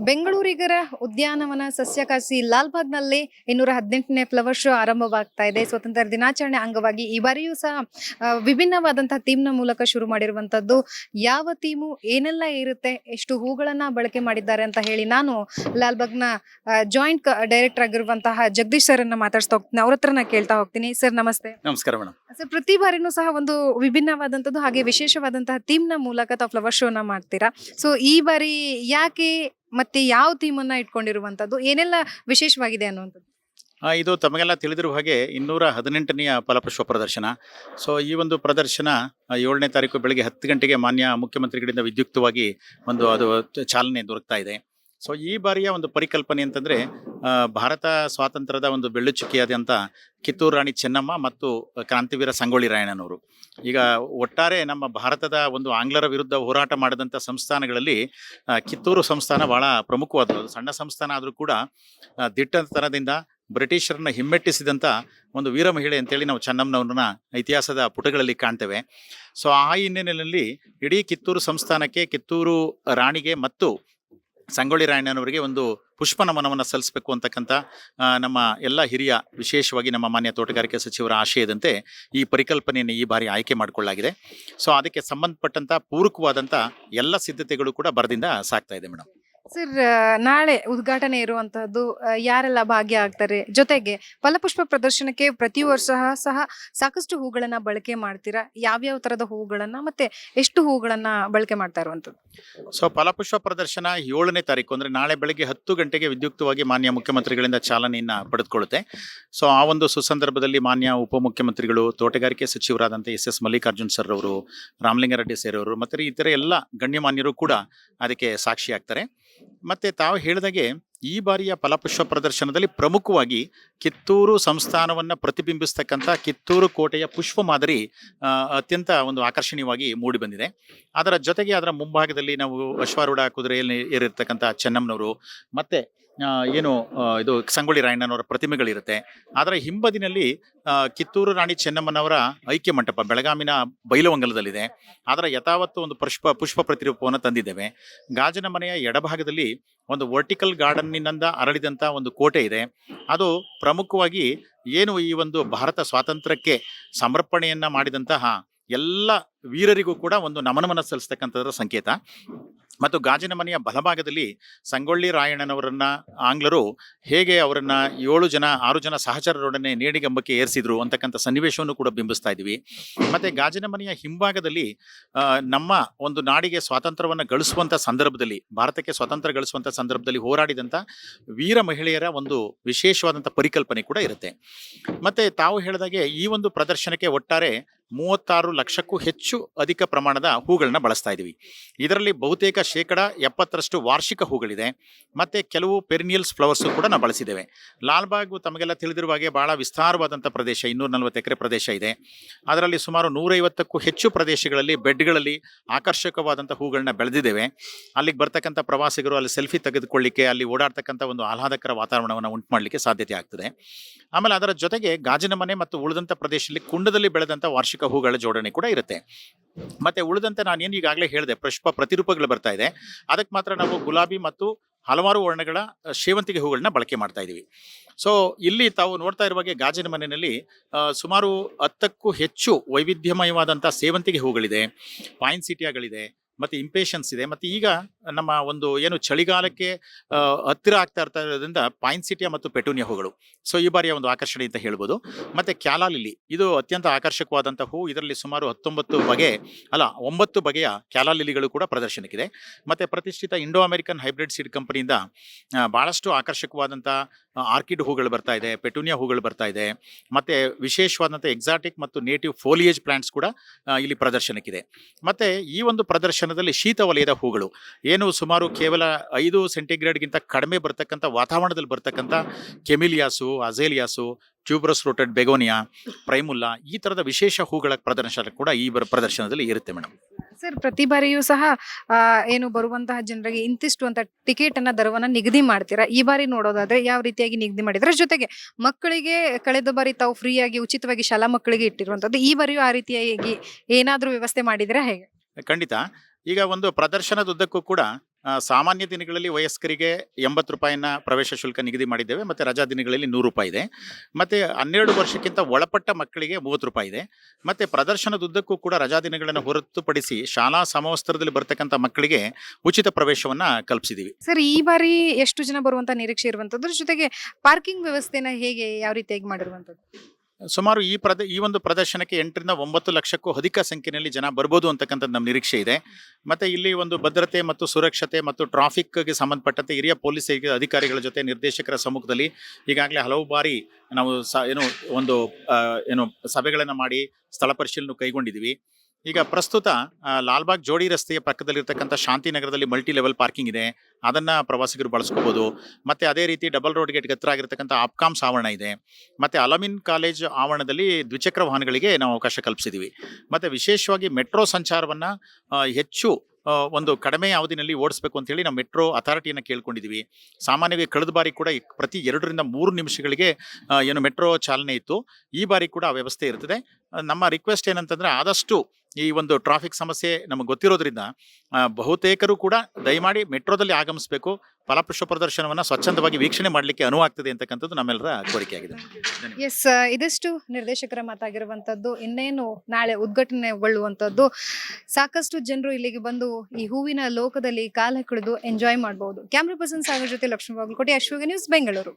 ಬೆಂಗಳೂರಿಗರ ಉದ್ಯಾನವನ ಸಸ್ಯಕಾಶಿ ಲಾಲ್ಬಾಗ್ನಲ್ಲಿ 218ನೇ flower show ಆರಂಭವಾಗ್ತಾ ಇದೆ. ಸ್ವತಂತ್ರ ದಿನಾಚರಣೆ ಅಂಗವಾಗಿ ಈ ಬಾರಿಯೂ ಸಹ ವಿಭಿನ್ನವಾದಂತಹ ಥೀಮ್ನ ಮೂಲಕ ಶುರು ಮಾಡಿರುವಂತದ್ದು. ಯಾವ ಥೀಮು, ಏನೆಲ್ಲ ಇರುತ್ತೆ, ಎಷ್ಟು ಹೂಗಳನ್ನ ಬಳಕೆ ಮಾಡಿದ್ದಾರೆ ಅಂತ ಹೇಳಿ ನಾನು ಲಾಲ್ಬಾಗ್ನ ಜಾಯಿಂಟ್ ಡೈರೆಕ್ಟರ್ ಆಗಿರುವಂತಹ ಜಗದೀಶ್ ಸರ್ ಅನ್ನ ಮಾತಾಡ್ಸ್ತಾ ಹೋಗ್ತೀನಿ. ಅವ್ರ ಹತ್ರ ನಾ ಕೇಳ್ತಾ ಹೋಗ್ತೀನಿ. ಸರ್ ನಮಸ್ತೆ. ನಮಸ್ಕಾರ ಮೇಡಮ್. ಸರ್, ಪ್ರತಿ ಬಾರಿನೂ ಸಹ ಒಂದು ವಿಭಿನ್ನವಾದಂಥದ್ದು ಹಾಗೆ ವಿಶೇಷವಾದಂತಹ ಥೀಮ್ನ ಮೂಲಕ ತಾವು ಫ್ಲವರ್ ಶೋನ ಮಾಡ್ತೀರಾ. ಸೊ ಈ ಬಾರಿ ಯಾಕೆ ಮತ್ತೆ ಯಾವ ಥೀಮ್ ಅನ್ನ ಇಟ್ಕೊಂಡಿರುವಂತದ್ದು, ಏನೆಲ್ಲ ವಿಶೇಷವಾಗಿದೆ ಅನ್ನುವಂಥದ್ದು? ಇದು ತಮಗೆಲ್ಲ ತಿಳಿದಿರುವ ಹಾಗೆ 218ನೆಯ ಫಲಪುಷ್ಪ ಪ್ರದರ್ಶನ. ಸೊ ಈ ಒಂದು ಪ್ರದರ್ಶನ 7ನೇ ತಾರೀಕು ಬೆಳಗ್ಗೆ 10 ಗಂಟೆಗೆ ಮಾನ್ಯ ಮುಖ್ಯಮಂತ್ರಿಗಳಿಂದ ವಿದ್ಯುಕ್ತವಾಗಿ ಅದು ಚಾಲನೆ ದೊರಕ್ತಾ ಇದೆ. ಸೊ ಈ ಬಾರಿಯ ಒಂದು ಪರಿಕಲ್ಪನೆ ಅಂತಂದ್ರೆ ಭಾರತ ಸ್ವಾತಂತ್ರ್ಯದ ಒಂದು ಬೆಳ್ಳುಚುಕ್ಕಿಯಾದಂಥ ಕಿತ್ತೂರು ರಾಣಿ ಚೆನ್ನಮ್ಮ ಮತ್ತು ಕ್ರಾಂತಿವೀರ ಸಂಗೊಳ್ಳಿ ರಾಯಣ್ಣನವರು. ಈಗ ಒಟ್ಟಾರೆ ನಮ್ಮ ಭಾರತದ ಒಂದು ಆಂಗ್ಲರ ವಿರುದ್ಧ ಹೋರಾಟ ಮಾಡಿದಂಥ ಸಂಸ್ಥಾನಗಳಲ್ಲಿ ಕಿತ್ತೂರು ಸಂಸ್ಥಾನ ಬಹಳ ಪ್ರಮುಖವಾದದ್ದು. ಸಣ್ಣ ಸಂಸ್ಥಾನ ಆದರೂ ಕೂಡ ದಿಟ್ಟತನದಿಂದ ಬ್ರಿಟಿಷರನ್ನ ಹಿಮ್ಮೆಟ್ಟಿಸಿದಂಥ ಒಂದು ವೀರ ಮಹಿಳೆ ಅಂತೇಳಿ ನಾವು ಚೆನ್ನಮ್ಮನವ್ರನ್ನ ಇತಿಹಾಸದ ಪುಟಗಳಲ್ಲಿ ಕಾಣ್ತೇವೆ. ಸೊ ಆ ಹಿನ್ನೆಲೆಯಲ್ಲಿ ಇಡೀ ಕಿತ್ತೂರು ಸಂಸ್ಥಾನಕ್ಕೆ, ಕಿತ್ತೂರು ರಾಣಿಗೆ ಮತ್ತು ಸಂಗೊಳ್ಳಿ ರಾಯಣ್ಣನವರಿಗೆ ಒಂದು ಪುಷ್ಪ ನಮನವನ್ನು ಸಲ್ಲಿಸಬೇಕು ಅಂತಕ್ಕಂಥ ನಮ್ಮ ಎಲ್ಲ ಹಿರಿಯ, ವಿಶೇಷವಾಗಿ ನಮ್ಮ ಮಾನ್ಯ ತೋಟಗಾರಿಕೆ ಸಚಿವರ ಆಶಯದಂತೆ ಈ ಪರಿಕಲ್ಪನೆಯನ್ನು ಈ ಬಾರಿ ಆಯ್ಕೆ ಮಾಡಿಕೊಳ್ಳಲಾಗಿದೆ. ಸೊ ಅದಕ್ಕೆ ಸಂಬಂಧಪಟ್ಟಂತ ಪೂರಕವಾದಂಥ ಎಲ್ಲ ಸಿದ್ಧತೆಗಳು ಕೂಡ ಬರದಿಂದ ಸಾಗ್ತಾ ಇದೆ ಮೇಡಮ್. ಸರ್, ನಾಳೆ ಉದ್ಘಾಟನೆ ಇರುವಂತಹದ್ದು, ಯಾರೆಲ್ಲ ಭಾಗ್ಯ ಆಗ್ತಾರೆ, ಜೊತೆಗೆ ಫಲಪುಷ್ಪ ಪ್ರದರ್ಶನಕ್ಕೆ ಪ್ರತಿ ವರ್ಷ ಸಹ ಸಾಕಷ್ಟು ಹೂಗಳನ್ನ ಬಳಕೆ ಮಾಡ್ತೀರಾ. ಯಾವ್ಯಾವ ತರದ ಹೂಗಳನ್ನ ಮತ್ತೆ ಎಷ್ಟು ಹೂಗಳನ್ನ ಬಳಕೆ ಮಾಡ್ತಾ ಇರುವಂತದ್ದು? ಸೊ ಫಲಪುಷ್ಪ ಪ್ರದರ್ಶನ 7ನೇ ತಾರೀಕು ಅಂದ್ರೆ ನಾಳೆ ಬೆಳಗ್ಗೆ 10 ಗಂಟೆಗೆ ವಿದ್ಯುಕ್ತವಾಗಿ ಮಾನ್ಯ ಮುಖ್ಯಮಂತ್ರಿಗಳಿಂದ ಚಾಲನೆಯನ್ನ ಪಡೆದುಕೊಳ್ಳುತ್ತೆ. ಸೊ ಆ ಒಂದು ಸುಸಂದರ್ಭದಲ್ಲಿ ಮಾನ್ಯ ಉಪಮುಖ್ಯಮಂತ್ರಿಗಳು, ತೋಟಗಾರಿಕೆ ಸಚಿವರಾದಂಥ ಎಸ್ ಮಲ್ಲಿಕಾರ್ಜುನ್ ಸರ್ ಅವರು, ರಾಮಲಿಂಗಾರೆಡ್ಡಿ ಸರ್ ಅವರು ಮತ್ತೆ ಇತರ ಎಲ್ಲ ಗಣ್ಯಮಾನ್ಯರು ಕೂಡ ಅದಕ್ಕೆ ಸಾಕ್ಷಿಯಾಗ್ತಾರೆ. ಮತ್ತೆ ತಾವು ಹೇಳಿದಾಗೆ ಈ ಬಾರಿಯ ಫಲಪುಷ್ಪ ಪ್ರದರ್ಶನದಲ್ಲಿ ಪ್ರಮುಖವಾಗಿ ಕಿತ್ತೂರು ಸಂಸ್ಥಾನವನ್ನ ಪ್ರತಿಬಿಂಬಿಸ್ತಕ್ಕಂಥ ಕಿತ್ತೂರು ಕೋಟೆಯ ಪುಷ್ಪ ಮಾದರಿ ಅತ್ಯಂತ ಒಂದು ಆಕರ್ಷಣೀಯವಾಗಿ ಮೂಡಿ ಬಂದಿದೆ. ಅದರ ಜೊತೆಗೆ ಅದರ ಮುಂಭಾಗದಲ್ಲಿ ನಾವು ಅಶ್ವಾರೂಢ ಕುದುರೆಯಲ್ಲಿ ಏರಿರ್ತಕ್ಕಂಥ ಚೆನ್ನಮ್ಮನವರು ಮತ್ತೆ ಇದು ಸಂಗೊಳ್ಳಿ ರಾಯಣ್ಣನವರ ಪ್ರತಿಮೆಗಳಿರುತ್ತೆ. ಅದರ ಹಿಂಬದಿನಲ್ಲಿ ಕಿತ್ತೂರು ರಾಣಿ ಚೆನ್ನಮ್ಮನವರ ಐಕ್ಯ ಮಂಟಪ ಬೆಳಗಾಮಿನ ಬೈಲವಂಗಲದಲ್ಲಿದೆ. ಅದರ ಯಥಾವತ್ತು ಒಂದು ಪುಷ್ಪ ಪ್ರತಿರೂಪವನ್ನು ತಂದಿದ್ದೇವೆ. ಗಾಜನ ಮನೆಯ ಎಡಭಾಗದಲ್ಲಿ ಒಂದು ವರ್ಟಿಕಲ್ ಗಾರ್ಡನ್ನಿನಿಂದ ಅರಳಿದಂಥ ಒಂದು ಕೋಟೆ ಇದೆ. ಅದು ಪ್ರಮುಖವಾಗಿ ಈ ಒಂದು ಭಾರತ ಸ್ವಾತಂತ್ರ್ಯಕ್ಕೆ ಸಮರ್ಪಣೆಯನ್ನ ಮಾಡಿದಂತಹ ಎಲ್ಲ ವೀರರಿಗೂ ಕೂಡ ಒಂದು ನಮನವನ್ನು ಸಲ್ಲಿಸ್ತಕ್ಕಂಥದ್ರ ಸಂಕೇತ. ಮತ್ತು ಗಾಜಿನ ಮನೆಯ ಬಲಭಾಗದಲ್ಲಿ ಸಂಗೊಳ್ಳಿ ರಾಯಣ್ಣನವರನ್ನ ಆಂಗ್ಲರು ಹೇಗೆ ಅವರನ್ನ 6 ಜನ ಸಹಚರರೊಡನೆ ನೇಣಿಗಂಬಕ್ಕೆ ಏರಿಸಿದ್ರು ಅಂತಕ್ಕಂಥ ಸನ್ನಿವೇಶವನ್ನು ಕೂಡ ಬಿಂಬಿಸ್ತಾ ಇದ್ದೀವಿ. ಮತ್ತೆ ಗಾಜಿನ ಮನೆಯ ಹಿಂಭಾಗದಲ್ಲಿ ನಮ್ಮ ಒಂದು ನಾಡಿಗೆ ಸ್ವಾತಂತ್ರ್ಯವನ್ನು ಗಳಿಸುವಂತ ಸಂದರ್ಭದಲ್ಲಿ, ಭಾರತಕ್ಕೆ ಸ್ವಾತಂತ್ರ್ಯ ಗಳಿಸುವಂತ ಸಂದರ್ಭದಲ್ಲಿ ಹೋರಾಡಿದಂಥ ವೀರ ಮಹಿಳೆಯರ ಒಂದು ವಿಶೇಷವಾದಂಥ ಪರಿಕಲ್ಪನೆ ಕೂಡ ಇರುತ್ತೆ. ಮತ್ತೆ ತಾವು ಹೇಳಿದಾಗೆ ಈ ಒಂದು ಪ್ರದರ್ಶನಕ್ಕೆ ಒಟ್ಟಾರೆ 36 ಲಕ್ಷಕ್ಕೂ ಹೆಚ್ಚು ಅಧಿಕ ಪ್ರಮಾಣದ ಹೂಗಳನ್ನ ಬಳಸ್ತಾ ಇದ್ದೀವಿ. ಇದರಲ್ಲಿ ಬಹುತೇಕ 70% ವಾರ್ಷಿಕ ಹೂಗಳಿದೆ. ಮತ್ತೆ ಕೆಲವು ಪೆರಿನಿಯಲ್ಸ್ ಫ್ಲವರ್ಸ್ ಕೂಡ ನಾವು ಬಳಸಿದ್ದೇವೆ. ಲಾಲ್ಬಾಗ್ ತಮಗೆಲ್ಲ ತಿಳಿದಿರುವ ಹಾಗೆ ಬಹಳ ವಿಸ್ತಾರವಾದಂಥ ಪ್ರದೇಶ, 240 ಎಕರೆ ಪ್ರದೇಶ ಇದೆ. ಅದರಲ್ಲಿ ಸುಮಾರು 150ಕ್ಕೂ ಹೆಚ್ಚು ಪ್ರದೇಶಗಳಲ್ಲಿ ಬೆಡ್ಗಳಲ್ಲಿ ಆಕರ್ಷಕವಾದಂಥ ಹೂಗಳನ್ನ ಬೆಳೆದಿದ್ದೇವೆ. ಅಲ್ಲಿಗೆ ಬರ್ತಕ್ಕಂಥ ಪ್ರವಾಸಿಗರು ಅಲ್ಲಿ ಸೆಲ್ಫಿ ತೆಗೆದುಕೊಳ್ಳಿಕ್ಕೆ, ಅಲ್ಲಿ ಓಡಾಡ್ತಕ್ಕಂಥ ಒಂದು ಆಹ್ಲಾದಕರ ವಾತಾವರಣವನ್ನು ಉಂಟು ಮಾಡಲಿಕ್ಕೆ ಸಾಧ್ಯತೆ ಆಗ್ತದೆ. ಆಮೇಲೆ ಅದರ ಜೊತೆಗೆ ಗಾಜಿನ ಮನೆ ಮತ್ತು ಉಳಿದಂಥ ಪ್ರದೇಶದಲ್ಲಿ ಕುಂಡದಲ್ಲಿ ಬೆಳೆದಂಥ ವಾರ್ಷಿಕ ಹೂಗಳ ಜೋಡಣೆ ಕೂಡ ಇರುತ್ತೆ. ಮತ್ತೆ ಉಳಿದಂತೆ ನಾನೇನು ಈಗಾಗಲೇ ಹೇಳಿದೆ, ಪುಷ್ಪ ಪ್ರತಿರೂಪಗಳು ಬರ್ತಾ ಇದೆ. ಅದಕ್ಕೆ ಮಾತ್ರ ನಾವು ಗುಲಾಬಿ ಮತ್ತು ಹಲವಾರು ವರ್ಣಗಳ ಸೇವಂತಿಗೆ ಹೂಗಳನ್ನ ಬಳಕೆ ಮಾಡ್ತಾ ಇದೀವಿ. ಸೊ ಇಲ್ಲಿ ತಾವು ನೋಡ್ತಾ ಇರುವಾಗೆ ಗಾಜಿನ ಮನೆಯಲ್ಲಿ ಸುಮಾರು 10ಕ್ಕೂ ಹೆಚ್ಚು ವೈವಿಧ್ಯಮಯವಾದಂಥ ಸೇವಂತಿಗೆ ಹೂಗಳಿದೆ, ಪಾಯಿನ್ಸಿಟಿಯಾಗಳಿದೆ, ಮತ್ತೆ ಇಂಪೇಷನ್ಸ್ ಇದೆ. ಮತ್ತೆ ಈಗ ನಮ್ಮ ಒಂದು ಚಳಿಗಾಲಕ್ಕೆ ಹತ್ತಿರ ಆಗ್ತಾ ಇರೋದ್ರಿಂದ ಪಾಯಿನ್ಸಿಟಿಯಾ ಮತ್ತು ಪೆಟೂನಿಯಾ ಹೂಗಳು ಸೊ ಈ ಬಾರಿಯ ಒಂದು ಆಕರ್ಷಣೆ ಅಂತ ಹೇಳ್ಬೋದು. ಮತ್ತೆ ಕ್ಯಾಲಾ ಲಿಲಿ ಇದು ಅತ್ಯಂತ ಆಕರ್ಷಕವಾದಂಥ ಹೂ. ಇದರಲ್ಲಿ ಸುಮಾರು 9 ಬಗೆಯ ಕ್ಯಾಲಾ ಲಿಲಿಗಳು ಕೂಡ ಪ್ರದರ್ಶನಕ್ಕಿದೆ. ಮತ್ತೆ ಪ್ರತಿಷ್ಠಿತ ಇಂಡೋ ಅಮೆರಿಕನ್ ಹೈಬ್ರಿಡ್ ಸೀಡ್ ಕಂಪನಿಯಿಂದ ಬಹಳಷ್ಟು ಆಕರ್ಷಕವಾದಂಥ ಆರ್ಕಿಡ್ ಹೂಗಳು ಬರ್ತಾ ಇದೆ, ಪೆಟೂನಿಯಾ ಹೂಗಳು ಬರ್ತಾ ಇದೆ. ಮತ್ತೆ ವಿಶೇಷವಾದಂಥ ಎಕ್ಸಾಟಿಕ್ ಮತ್ತು ನೇಟಿವ್ ಫೋಲಿಯೇಜ್ ಪ್ಲಾಂಟ್ಸ್ ಕೂಡ ಇಲ್ಲಿ ಪ್ರದರ್ಶನಕ್ಕಿದೆ. ಮತ್ತೆ ಈ ಒಂದು ಪ್ರದರ್ಶನದಲ್ಲಿ ಶೀತ ವಲಯದ ಹೂಗಳು ಸುಮಾರು ಕೇವಲ 5 ಸೆಂಟಿಗ್ರೇಡ್ಗಿಂತ ಕಡಿಮೆ ಬರ್ತಕ್ಕಂಥ ವಾತಾವರಣದಲ್ಲಿ ಬರ್ತಕ್ಕಂಥ ಕೆಮಿಲಿಯಾಸು, ಅಜೇಲಿಯಾಸು, ಟ್ಯೂಬರಸ್ ರೂಟೆಡ್ ಬೆಗೋನಿಯಾ, ಪ್ರೈಮುಲ್ಲಾ ಈ ತರದ ವಿಶೇಷ ಹೂಗಳ ಪ್ರದರ್ಶನ ಕೂಡ ಈ ಪ್ರದರ್ಶನದಲ್ಲಿ ಇರುತ್ತೆ ಮೇಡಮ್. ಸರ್, ಪ್ರತಿ ಬಾರಿಯೂ ಸಹ ಬರುವಂತಹ ಜನರಿಗೆ ಇಂತಿಷ್ಟು ಅಂತ ಟಿಕೆಟ್ ಅನ್ನ ದರವನ್ನ ನಿಗದಿ ಮಾಡ್ತೀರಾ. ಈ ಬಾರಿ ನೋಡೋದಾದ್ರೆ ಯಾವ ರೀತಿಯಾಗಿ ನಿಗದಿ ಮಾಡಿದ್ರೆ, ಜೊತೆಗೆ ಮಕ್ಕಳಿಗೆ ಕಳೆದ ಬಾರಿ ತಾವು ಫ್ರೀಯಾಗಿ ಉಚಿತವಾಗಿ ಶಾಲಾ ಮಕ್ಕಳಿಗೆ ಇಟ್ಟಿರುವಂತದ್ದು, ಈ ಬಾರಿಯೂ ಆ ರೀತಿಯಾಗಿ ಏನಾದ್ರೂ ವ್ಯವಸ್ಥೆ ಮಾಡಿದ್ರೆ ಹೇಗೆ? ಖಂಡಿತ. ಈಗ ಒಂದು ಪ್ರದರ್ಶನದುದ್ದಕ್ಕೂ ಕೂಡ ಸಾಮಾನ್ಯ ದಿನಗಳಲ್ಲಿ ವಯಸ್ಕರಿಗೆ 80 ರೂಪಾಯಿನ ಪ್ರವೇಶ ಶುಲ್ಕ ನಿಗದಿ ಮಾಡಿದ್ದೇವೆ, ಮತ್ತು ರಜಾ ದಿನಗಳಲ್ಲಿ 100 ರೂಪಾಯಿ ಇದೆ. ಮತ್ತು 12 ವರ್ಷಕ್ಕಿಂತ ಒಳಪಟ್ಟ ಮಕ್ಕಳಿಗೆ 30 ರೂಪಾಯಿ ಇದೆ. ಮತ್ತು ಪ್ರದರ್ಶನದುದ್ದಕ್ಕೂ ಕೂಡ ರಜಾ ದಿನಗಳನ್ನು ಹೊರತುಪಡಿಸಿ ಶಾಲಾ ಸಮವಸ್ತ್ರದಲ್ಲಿ ಬರ್ತಕ್ಕಂಥ ಮಕ್ಕಳಿಗೆ ಉಚಿತ ಪ್ರವೇಶವನ್ನು ಕಲ್ಪಿಸಿದ್ದೀವಿ. ಸರ್, ಈ ಬಾರಿ ಎಷ್ಟು ಜನ ಬರುವಂತ ನಿರೀಕ್ಷೆ ಇರುವಂತದ್ರ ಜೊತೆಗೆ ಪಾರ್ಕಿಂಗ್ ವ್ಯವಸ್ಥೆನ ಯಾವ ರೀತಿಯಾಗಿ ಮಾಡಿರುವಂತದ್ದು? ಸುಮಾರು ಈ ಒಂದು ಪ್ರದರ್ಶನಕ್ಕೆ 8 ರಿಂದ 9 ಲಕ್ಷಕ್ಕೂ ಅಧಿಕ ಸಂಖ್ಯೆಯಲ್ಲಿ ಜನ ಬರ್ಬೋದು ಅಂತಕ್ಕಂಥದ್ದು ನಮ್ಮ ನಿರೀಕ್ಷೆ ಇದೆ. ಮತ್ತೆ ಇಲ್ಲಿ ಒಂದು ಭದ್ರತೆ ಮತ್ತು ಸುರಕ್ಷತೆ ಮತ್ತು ಟ್ರಾಫಿಕ್ಗೆ ಸಂಬಂಧಪಟ್ಟಂತೆ ಹಿರಿಯ ಪೊಲೀಸ್ ಅಧಿಕಾರಿಗಳ ಜೊತೆ ನಿರ್ದೇಶಕರ ಸಮ್ಮುಖದಲ್ಲಿ ಈಗಾಗಲೇ ಹಲವು ಬಾರಿ ನಾವು ಸಭೆಗಳನ್ನು ಮಾಡಿ ಸ್ಥಳ ಪರಿಶೀಲನೆ ಕೈಗೊಂಡಿದ್ದೀವಿ. ಈಗ ಪ್ರಸ್ತುತ ಲಾಲ್ಬಾಗ್ ಜೋಡಿ ರಸ್ತೆಯ ಪಕ್ಕದಲ್ಲಿರ್ತಕ್ಕಂಥ ಶಾಂತಿನಗರದಲ್ಲಿ ಮಲ್ಟಿ ಲೆವೆಲ್ ಪಾರ್ಕಿಂಗ್ ಇದೆ, ಅದನ್ನ ಪ್ರವಾಸಿಗರು ಬಳಸ್ಕೋಬಹುದು. ಮತ್ತೆ ಅದೇ ರೀತಿ ಡಬಲ್ ರೋಡ್ ಗೇಟ್ ಹತ್ರ ಆಗಿರ್ತಕ್ಕಂಥ ಆಪ್ಕಾಮ್ಸ್ ಆವರಣ ಇದೆ. ಮತ್ತೆ ಅಲಮಿನ್ ಕಾಲೇಜ್ ಆವರಣದಲ್ಲಿ ದ್ವಿಚಕ್ರ ವಾಹನಗಳಿಗೆ ನಾವು ಅವಕಾಶ ಕಲ್ಪಿಸಿದ್ದೀವಿ. ಮತ್ತೆ ವಿಶೇಷವಾಗಿ ಮೆಟ್ರೋ ಸಂಚಾರವನ್ನ ಹೆಚ್ಚು ಒಂದು ಕಡಿಮೆ ಅವಧಿನಲ್ಲಿ ಓಡಿಸ್ಬೇಕು ಅಂತ ಹೇಳಿ ನಾವು ಮೆಟ್ರೋ ಅಥಾರಿಟಿಯನ್ನು ಕೇಳ್ಕೊಂಡಿದ್ದೀವಿ. ಸಾಮಾನ್ಯವಾಗಿ ಕಳೆದ ಬಾರಿ ಕೂಡ ಪ್ರತಿ 2 ರಿಂದ 3 ನಿಮಿಷಗಳಿಗೆ ಮೆಟ್ರೋ ಚಾಲನೆ ಇತ್ತು. ಈ ಬಾರಿ ಕೂಡ ಆ ವ್ಯವಸ್ಥೆ ಇರ್ತದೆ. ನಮ್ಮ ರಿಕ್ವೆಸ್ಟ್ ಏನಂತಂದ್ರೆ ಆದಷ್ಟು ಈ ಒಂದು ಟ್ರಾಫಿಕ್ ಸಮಸ್ಯೆ ನಮಗೆ ಗೊತ್ತಿರೋದ್ರಿಂದ ಬಹುತೇಕರು ಕೂಡ ದಯಮಾಡಿ ಮೆಟ್ರೋದಲ್ಲಿ ಆಗಮಿಸಬೇಕು. ಫಲಪುಷ್ಪ ಪ್ರದರ್ಶನವನ್ನು ಸ್ವಚ್ಛಂದವಾಗಿ ವೀಕ್ಷಣೆ ಮಾಡಲಿಕ್ಕೆ ಅನುವಾಗ್ತದೆ ಅಂತಕ್ಕಂಥದ್ದು ನಮ್ಮೆಲ್ಲರ ಕೋರಿಕೆಯಾಗಿದೆ. ಎಸ್, ಇದಷ್ಟು ನಿರ್ದೇಶಕರ ಮಾತಾಗಿರುವಂತದ್ದು. ಇನ್ನೇನು ನಾಳೆ ಉದ್ಘಾಟನೆಗೊಳ್ಳುವಂತದ್ದು. ಸಾಕಷ್ಟು ಜನರು ಇಲ್ಲಿಗೆ ಬಂದು ಈ ಹೂವಿನ ಲೋಕದಲ್ಲಿ ಕಾಲ ಹಿಡಿದು ಎಂಜಾಯ್ ಮಾಡಬಹುದು. ಕ್ಯಾಮ್ರಾ ಪರ್ಸನ್ ಸಾಗರ್ ಜೊತೆ ಲಕ್ಷ್ಮೀ ಬಾಗಲಕೋಟೆ, ಅಶ್ವಿಕ ನ್ಯೂಸ್, ಬೆಂಗಳೂರು.